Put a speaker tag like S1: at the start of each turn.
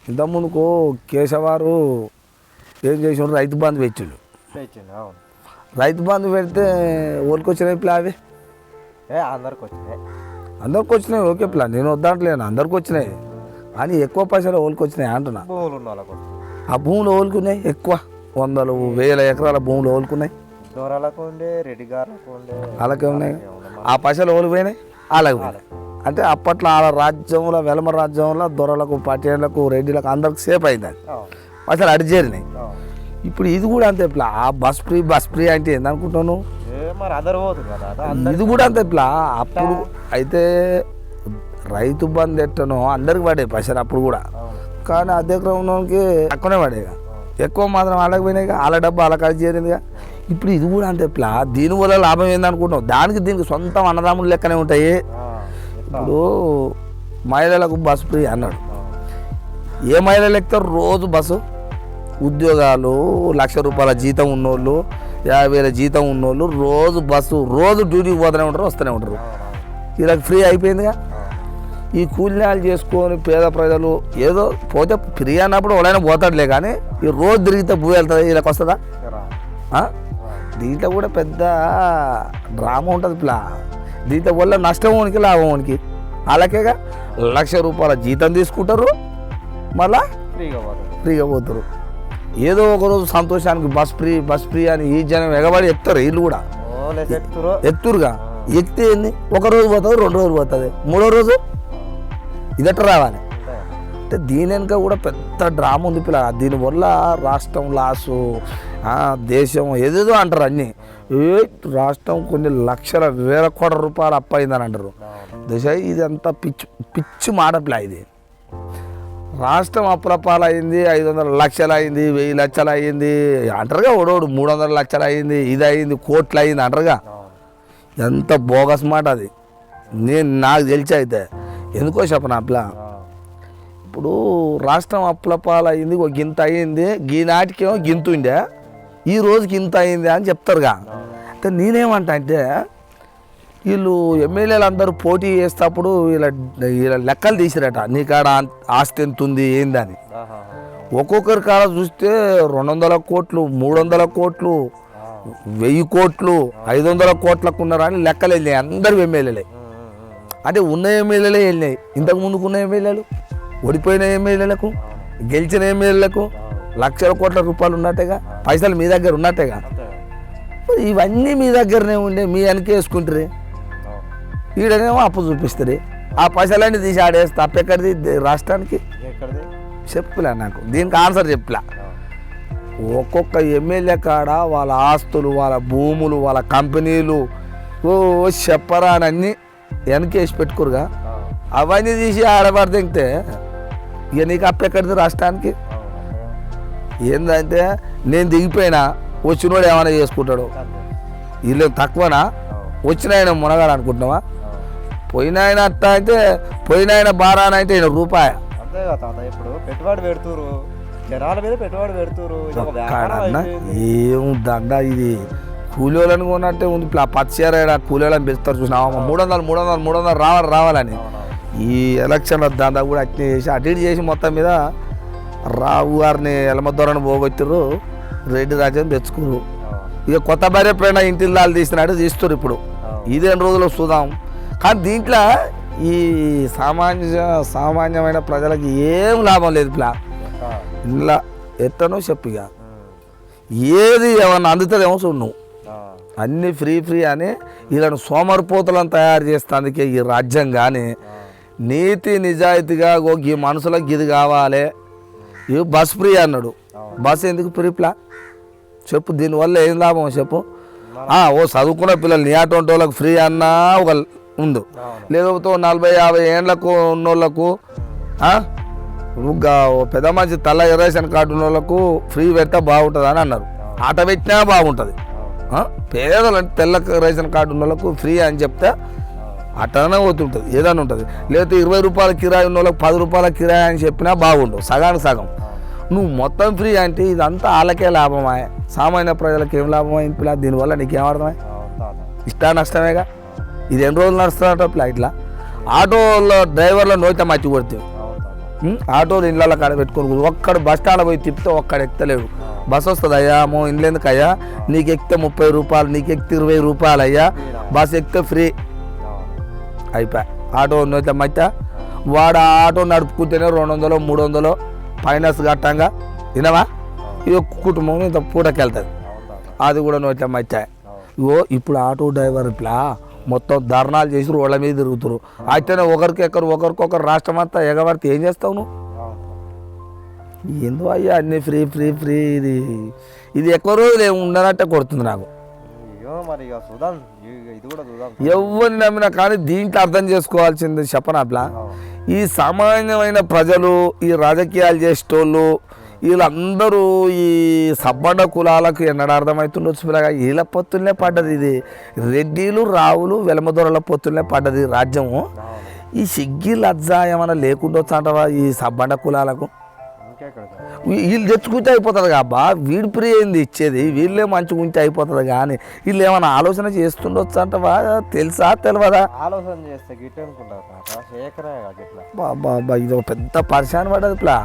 S1: ఇంతకుముందుకు కేశవారు ఏం చేసాడు, రైతు బంధు పెట్టిండు. రైతు బంధు పెడితే ఓళ్ళకి వచ్చినాయి ప్లా అవి అందరికి వచ్చినాయి. ఓకే ప్లా, నేను వద్దంటలేను, అందరికి వచ్చినాయి. కానీ ఎక్కువ పైసలు ఓళ్ళకి వచ్చినాయి అంటున్నా. ఆ భూములు ఓలుకున్నాయి ఎక్కువ, 100,000 ఎకరాల భూములు ఓలుకున్నాయి. అలాగే ఉన్నాయి. ఆ పైసలు ఓలిపోయినాయి, అలాగే పోయినాయి. అంటే అప్పట్లో వాళ్ళ రాజ్యంలో, వెలమ రాజ్యంలో దొరలకు, పటేళ్లకు, రెడ్డిలకు అందరికి సేఫ్ అయింది. అది పైసలు అడిచేరినాయి. ఇప్పుడు ఇది కూడా అంతే ప్లా. ఆ బస్ ఫ్రీ అంటే ఏందనుకుంటాను, ఇది కూడా అంతే ప్లా. అప్పుడు అయితే రైతు బంధు ఎట్టనో అందరికి పడే పైసలు అప్పుడు కూడా. కానీ అధ్యక్షులు ఉన్నోనికి తక్కువనే పడేగా, ఎక్కువ మాత్రం వాళ్ళకి పోయినాయిగా, వాళ్ళ డబ్బు వాళ్ళకి అది చేరిందిగా. ఇప్పుడు ఇది కూడా అంతే ప్లా. దీనివల్ల లాభం ఏందనుకుంటాం, దీనికి సొంతం అన్నదమ్ములు లెక్కనే ఉంటాయి. ఇప్పుడు మహిళలకు బస్సు ఫ్రీ అన్నాడు. ఏ మహిళలు ఎక్కుతారు రోజు బస్సు? ఉద్యోగాలు, 1,00,000 రూపాయల జీతం ఉన్నోళ్ళు, 50,000 జీతం ఉన్నోళ్ళు రోజు బస్సు, రోజు డ్యూటీకి పోతూనే ఉంటారు, వస్తూనే ఉంటారు. వీళ్ళకి ఫ్రీ అయిపోయిందిగా. ఈ కూలీనాలు చేసుకొని పేద ప్రజలు ఏదో పోతే ఫ్రీ అన్నప్పుడు ఎవరైనా పోతాడులే, కానీ ఈ రోజు తిరిగితే భూ వెళ్తుంది, వీళ్ళకి వస్తుందా? దీంట్లో కూడా పెద్ద డ్రామా ఉంటుంది ప్లా. దీంట్లో వల్ల నష్టం ఉనికి లాభం ఉనికి. అలాగేగా 1,00,000 రూపాయల జీతం తీసుకుంటారు, మళ్ళా ఫ్రీగా పోతారు. ఏదో ఒకరోజు సంతోషానికి బస్ ఫ్రీ అని ఈ జనం ఎగబడి ఎక్కుతారు. వీళ్ళు కూడా ఎక్కుతురుగా. ఎక్కితే ఏంది, ఒకరోజు పోతుంది, 2 రోజులు పోతుంది, 3వ రోజు ఇదట్ట రావాలి. అంటే దీని వెనుక కూడా పెద్ద డ్రామా ఉంది పిల్ల. దీనివల్ల రాష్ట్రం లాసు, దేశం ఏదేదో అంటారు అన్నీ. రాష్ట్రం కొన్ని లక్షల 1,000 కోట్ల రూపాయలు అప్పయిందని అంటారు. దశ ఇదంతా పిచ్చి మాటపిల్ల. ఇది రాష్ట్రం అప్పుల పాలైంది, 500 లక్షలు అయింది, 1000 లక్షలు అయింది అంటారుగా. ఓడోడు 300 లక్షలు అయింది, ఇది అయింది, కోట్లు అయింది అంటారుగా. ఎంత బోగస్ మాట అది. నాకు తెలిసి అయితే ఎందుకో చెప్పను అప్లా. ఇప్పుడు రాష్ట్రం అప్పుల పాలైంది, ఒక గింత అయింది, ఈనాటికేమో గింత ఉండే, ఈ రోజుకి ఇంత అయింది అని చెప్తారుగా. అంటే నేనేమంటా అంటే, వీళ్ళు ఎమ్మెల్యేలు అందరూ పోటీ చేసేటప్పుడు వీళ్ళ లెక్కలు తీసిరట, నీ కాడ ఆస్తి ఎంత ఉంది ఏందని. ఒక్కొక్కరి కాడ చూస్తే 200 కోట్లు, 300 కోట్లు, 1000 కోట్లు, 500 కోట్లకు ఉన్నారని లెక్కలు వెళ్ళినాయి అందరు ఎమ్మెల్యేలే. అంటే ఉన్న ఎమ్మెల్యేలే వెళ్ళినాయి. ఇంతకు ముందుకు ఉన్న ఎమ్మెల్యేలు, ఓడిపోయిన ఎమ్మెల్యేలకు, గెలిచిన ఎమ్మెల్యేలకు 1,00,000 కోట్ల రూపాయలు ఉన్నట్టేగా, పైసలు మీ దగ్గర ఉన్నట్టేగా. ఇవన్నీ మీ దగ్గరనే ఉండే, మీ వెనకే వేసుకుంటారు. ఈడనేమో అప్పు చూపిస్తారు. ఆ పైసలన్నీ తీసి ఆడేస్తే అప్పెక్కడిది రాష్ట్రానికి? చెప్పులే నాకు దీనికి ఆన్సర్ చెప్పులే. ఒక్కొక్క ఎమ్మెల్యే కాడ వాళ్ళ ఆస్తులు, వాళ్ళ భూములు, వాళ్ళ కంపెనీలు చెప్పరా అని అన్నీ వెనకేసి పెట్టుకోరుగా. అవన్నీ తీసి ఆడబడితే ఇక నీకు అప్పెక్కడిది రాష్ట్రానికి? ఏందంటే నేను దిగిపోయినా వచ్చినోడు ఏమైనా చేసుకుంటాడు, వీళ్ళు తక్కువనా, వచ్చిన ఆయన మునగాడు అనుకుంటున్నావా? పోయినాయన అట్ట అయితే, పోయినాయన బారాన అయితే ఈయన రూపాయ.
S2: ఇప్పుడు పెట్టుబడి పెడుతురు, జనాల మీద పెట్టుబడి పెడుతురు.
S1: ఏముందండ ఇది కూలీలను కొన్నట్టే ఉంది. పచ్చిర కూలీలను పెంచుతారు చూసినా, 300 రావాలని. ఈ ఎలక్షన్ల దందా కూడా అట్నే చేసి అటు ఇటు చేసి మొత్తం మీద రావు గారిని ఎలమద్దొరని పోగొట్టారు, రెడ్డి రాజ్యం తెచ్చుకున్నారు. ఇక కొత్త భార్య ప్రేణ ఇంటికి దాళ్ళు తీసినాడు, తీస్తారు ఇప్పుడు. ఇదేం రోజులు చూద్దాం. కానీ దీంట్లో ఈ సామాన్యమైన ప్రజలకు ఏం లాభం లేదు ప్లా. ఇలా ఎట్టనో చెప్పిగా ఏది ఏమన్నా అందుతుందేమో చూడు నువ్వు. అన్నీ ఫ్రీ అని వీళ్ళని సోమరిపోతులను తయారు చేస్తానికే ఈ రాజ్యం. కానీ నీతి నిజాయితీగా ఈ మనుషులకు ఇది కావాలి. ఇవి బస్ ఫ్రీ అన్నాడు, బస్ ఎందుకు ఫ్రీ ప్లా చెప్పు? దీనివల్ల ఏం లాభం చెప్పు? ఓ చదువుకున్న పిల్లలు నీ అటువంటి వాళ్ళకి ఫ్రీ అన్నా ఒక ఉండు, లేకపోతే 40-50 ఏళ్ళకు ఉన్నోళ్ళకు, పెద్ద మంచి తెల్ల రేషన్ కార్డు ఉన్న వాళ్ళకు ఫ్రీ పెడితే బాగుంటుంది అని అన్నారు. ఆట పెట్టినా బాగుంటుంది. పేదలు అంటే తెల్ల రేషన్ కార్డు ఉన్న వాళ్ళకు ఫ్రీ అని చెప్తే అట్టనే పోతుంటుంది, ఏదైనా ఉంటుంది. లేకపోతే 20 రూపాయల కిరాయి ఉన్న వాళ్ళకి 10 రూపాయల కిరాయి అని చెప్పినా బాగుండవు, సగానికి సగం. నువ్వు మొత్తం ఫ్రీ అంటే ఇదంతా వాళ్ళకే లాభమా? సామాన్య ప్రజలకు ఏం లాభమా? పిల్ల దీనివల్ల నీకేమర్థమై? ఇష్టా నష్టమేగా. ఇది ఎన్ని రోజులు నడుస్తున్నట్టు ఇట్లా ఆటోలో డ్రైవర్లో నోయితే మర్చి కొడుతుంది. ఆటోలు ఇళ్ళ కాడ పెట్టుకోరు. ఒక్కడు బస్ స్టాండ్ పోయి తిప్పితే ఒక్కడ ఎక్కలేడు. బస్ వస్తుంది అయ్యా మో ఇండ్లేందుకు అయ్యా, నీకు ఎక్కితే 30 రూపాయలు, నీకు ఎక్కితే 20 రూపాయలు అయ్యా, బస్ ఎక్కితే ఫ్రీ అయిపోయా. ఆటో అయితే మధ్య వాడు ఆ ఆటో నడుపుకుంటేనే 200 300 ఫైనాన్స్ కట్టంగా వినవా, ఇది కుటుంబం ఇంత పూటకెళ్తుంది. అది కూడా నోట్ల మధ్య. ఇగో ఇప్పుడు ఆటో డ్రైవర్ ఇట్లా మొత్తం ధర్నాలు చేసి రోడ్ల మీద తిరుగుతారు. అయితేనే ఒకరికొకరు రాష్ట్రం అంతా ఎగబడితే ఏం చేస్తావు నువ్వు? ఏందో అయ్యా అన్నీ ఫ్రీ ఫ్రీ ఫ్రీ. ఇది ఎక్కువ రోజులు ఏమి ఉండనట్టే కొడుతుంది నాకు. ఎవరిని నమ్మినా కానీ దీంట్లో అర్థం చేసుకోవాల్సింది చెప్పనట్లా, ఈ సామాన్యమైన ప్రజలు, ఈ రాజకీయాలు చేసేటోళ్ళు వీళ్ళందరూ ఈ సబ్బండ కులాలకు ఎన్నడ అర్థమవుతుండొచ్చు పిల్లగా. వీళ్ళ పొత్తులనే పడ్డది ఇది. రెడ్డిలు రావులు వెలమదొరల పొత్తులనే పడ్డది రాజ్యము. ఈ సిగ్గి లజ్జ ఏమైనా లేకుండొచ్చు అంటవా ఈ సబ్బండ కులాలకు? వీళ్ళు తెచ్చుకుంటే అయిపోతుంది కాబా, వీడి ప్రియ ఏంది ఇచ్చేది, వీళ్ళే మంచిగా ఉంటే అయిపోతుంది. కానీ వీళ్ళు ఏమైనా ఆలోచన చేస్తుండొచ్చు అంటవా? తెలుసా తెలియదా?
S2: ఆలోచన చేస్తే గిట్ట అనుకుంటారు.
S1: బాబా ఇది ఒక పెద్ద పరిశాన్ పడ్డది ప్లా.